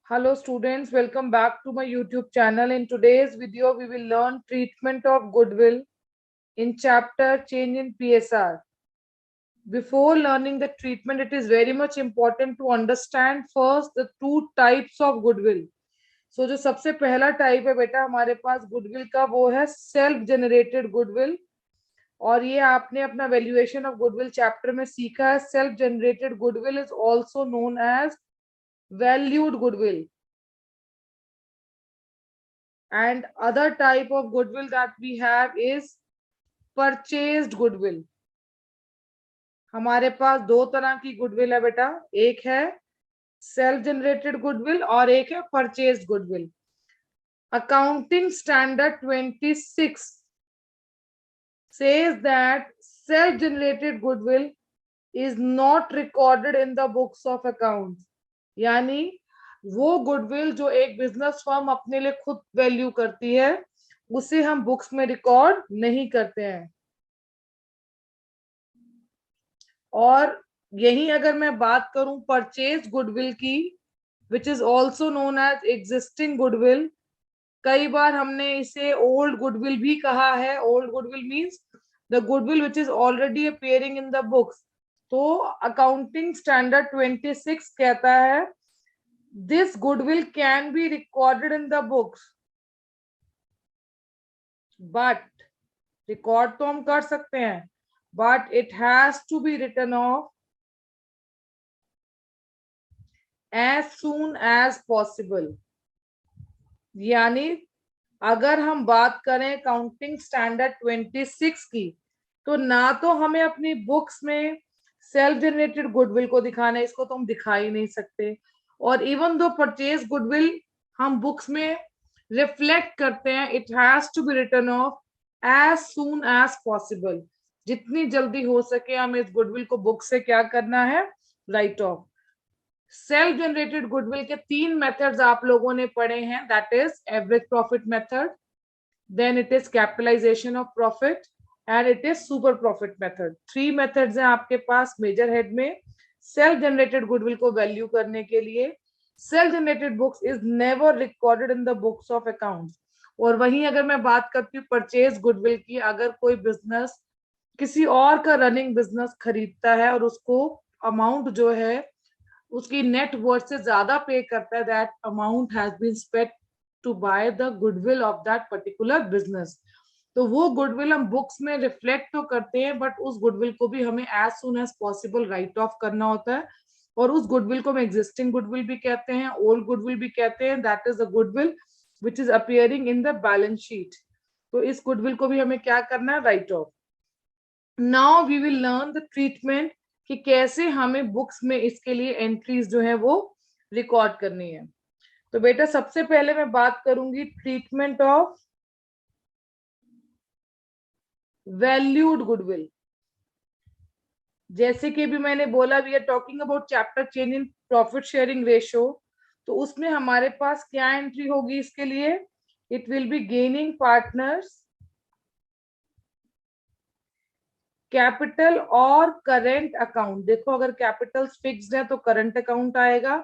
Hello students, welcome back to my YouTube channel. In today's video, we will learn treatment of goodwill in chapter change in PSR. Before learning the treatment, it is very much important to understand first the two types of goodwill. So जो सबसे पहला type है बेटा हमारे पास goodwill का वो है self generated goodwill और ये आपने अपना वैल्यूएशन ऑफ गुडविल चैप्टर में सीखा है. Self generated goodwill is also known as valued goodwill. And other type of goodwill that we have is purchased goodwill. हमारे पास दो तरह की गुडविल है बेटा, एक है सेल्फ जनरेटेड गुडविल और एक है purchased goodwill. Accounting standard 26 says that self generated goodwill is not recorded in the books of accounts. यानी वो गुडविल जो एक बिजनेस फर्म अपने लिए खुद वैल्यू करती है उसे हम बुक्स में रिकॉर्ड नहीं करते हैं. और यही अगर मैं बात करूं परचेज गुडविल की, which is also known as existing goodwill. कई बार हमने इसे ओल्ड गुडविल भी कहा है. Old goodwill means the goodwill which is already appearing in the books. तो अकाउंटिंग स्टैंडर्ड 26 कहता है this goodwill can be recorded in the books, but record तो हम कर सकते हैं, but it has to be written off as soon as possible. यानी अगर हम बात करें अकाउंटिंग स्टैंडर्ड 26 की, तो ना तो हमें अपनी बुक्स में सेल्फ जनरेटेड गुडविल को दिखाना है, इसको तो हम दिखा ही नहीं सकते. और इवन दो परचेज गुडविल हम बुक्स में रिफ्लेक्ट करते हैं, it has to be written off as soon as possible. जितनी जल्दी हो सके हमें इस गुडविल को बुक से क्या करना है, write off. Self generated goodwill के तीन मेथड्स आप लोगों ने पढ़े हैं, that is average profit method, then it is capitalisation of profit and it is super profit method. Three methods हैं आपके पास मेजर हेड में सेल्फ जनरेटेड गुडविल को वैल्यू करने के लिए. Self generated books is never recorded in the books of accounts. और वहीं अगर मैं बात करती हूँ परचेज गुडविल की, अगर कोई बिजनेस किसी और का रनिंग बिजनेस खरीदता है और उसको अमाउंट जो है उसकी नेट वर्थ से ज्यादा पे करता है, that amount has been spent to buy the goodwill of that particular business. तो वो गुडविल हम बुक्स में रिफ्लेक्ट तो करते हैं, बट उस गुडविल को भी हमें as soon as possible write off करना होता है. और उस गुडविल को हम एग्जिस्टिंग गुडविल भी कहते हैं, ओल्ड गुडविल भी कहते हैं. That is the goodwill which is appearing in the balance sheet. तो इस गुडविल को भी हमें क्या करना है, write off. Now we will learn the treatment कि कैसे हमें बुक्स में इसके लिए एंट्रीज जो है वो रिकॉर्ड करनी है. तो बेटा सबसे पहले मैं बात करूंगी ट्रीटमेंट ऑफ वैल्यूड गुडविल. जैसे कि भी मैंने बोला we are talking about chapter change in profit sharing ratio. तो उसमें हमारे पास क्या एंट्री होगी इसके लिए, it will be gaining partners capital और करंट अकाउंट. देखो अगर कैपिटल्स फिक्स्ड है तो करंट अकाउंट आएगा,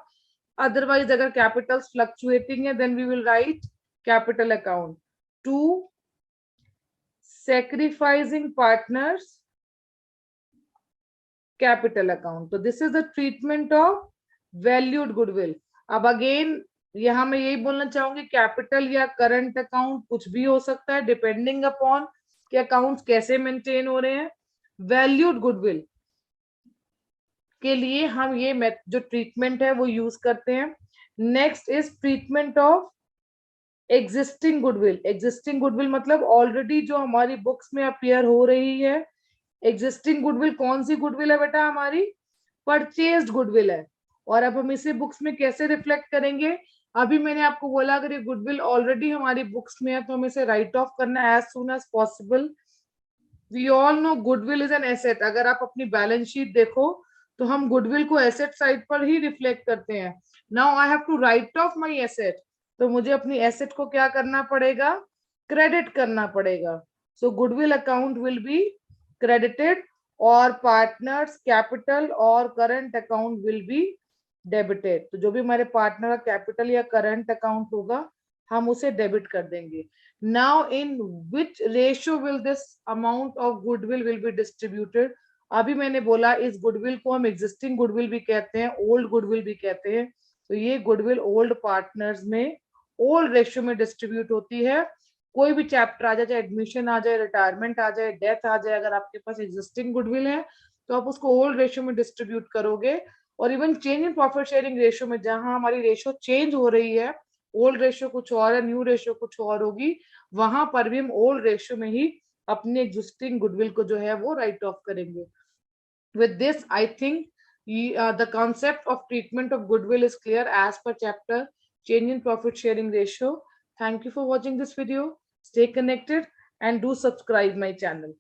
अदरवाइज अगर कैपिटल्स फ्लक्चुएटिंग है then we will write capital account. To sacrificing partners capital account. तो this is the treatment of valued goodwill. अब अगेन यहां मैं यही बोलना चाहूंगी, कैपिटल या करंट अकाउंट कुछ भी हो सकता है डिपेंडिंग अपॉन कि अकाउंट्स कैसे मेंटेन हो रहे हैं. वैल्यूड गुडविल के लिए हम ये जो ट्रीटमेंट है वो यूज करते हैं. Next is treatment of existing goodwill. Existing goodwill मतलब ऑलरेडी जो हमारी बुक्स में अपियर हो रही है. एग्जिस्टिंग गुडविल कौन सी गुडविल है बेटा, हमारी परचेज्ड गुडविल है. और अब हम इसे बुक्स में कैसे रिफ्लेक्ट करेंगे, अभी मैंने आपको बोला अगर ये गुडविल ऑलरेडी हमारी बुक्स में है तो हमें इसे राइट ऑफ करना है as soon as possible. We all know goodwill is an asset. अगर आप अपनी बैलेंस शीट देखो तो हम गुडविल को एसेट साइड पर ही रिफ्लेक्ट करते हैं. Now I have to write off my asset. तो मुझे अपनी एसेट को क्या करना पड़ेगा, क्रेडिट करना पड़ेगा. So goodwill account will be credited और पार्टनर्स कैपिटल और current account will be debited, तो जो भी हमारे पार्टनर का कैपिटल या करंट अकाउंट होगा हम उसे डेबिट कर देंगे. Now in which ratio will this amount of goodwill will be distributed. अभी मैंने बोला इस गुडविल को हम एग्जिस्टिंग गुडविल भी कहते हैं, ओल्ड गुडविल भी कहते हैं. तो ये गुडविल ओल्ड पार्टनर्स में ओल्ड रेशियो में डिस्ट्रीब्यूट होती है. कोई भी चैप्टर आ जाए, चाहे एडमिशन आ जाए, रिटायरमेंट आ जाए, डेथ आ जाए, अगर आपके पास एग्जिस्टिंग गुडविल है तो आप उसको ओल्ड रेशियो में डिस्ट्रीब्यूट करोगे. और even change in profit sharing ratio में जहां हमारी रेशियो चेंज हो रही है, ओल्ड रेशियो कुछ और है, न्यू रेशियो कुछ और होगी, वहां पर भी हम ओल्ड रेशियो में ही अपने एग्जिस्टिंग गुडविल को जो है वो राइट ऑफ करेंगे. With this, I think the concept of treatment of goodwill is clear as per chapter change in profit sharing ratio. Thank you for watching this video. Stay connected and do subscribe my channel.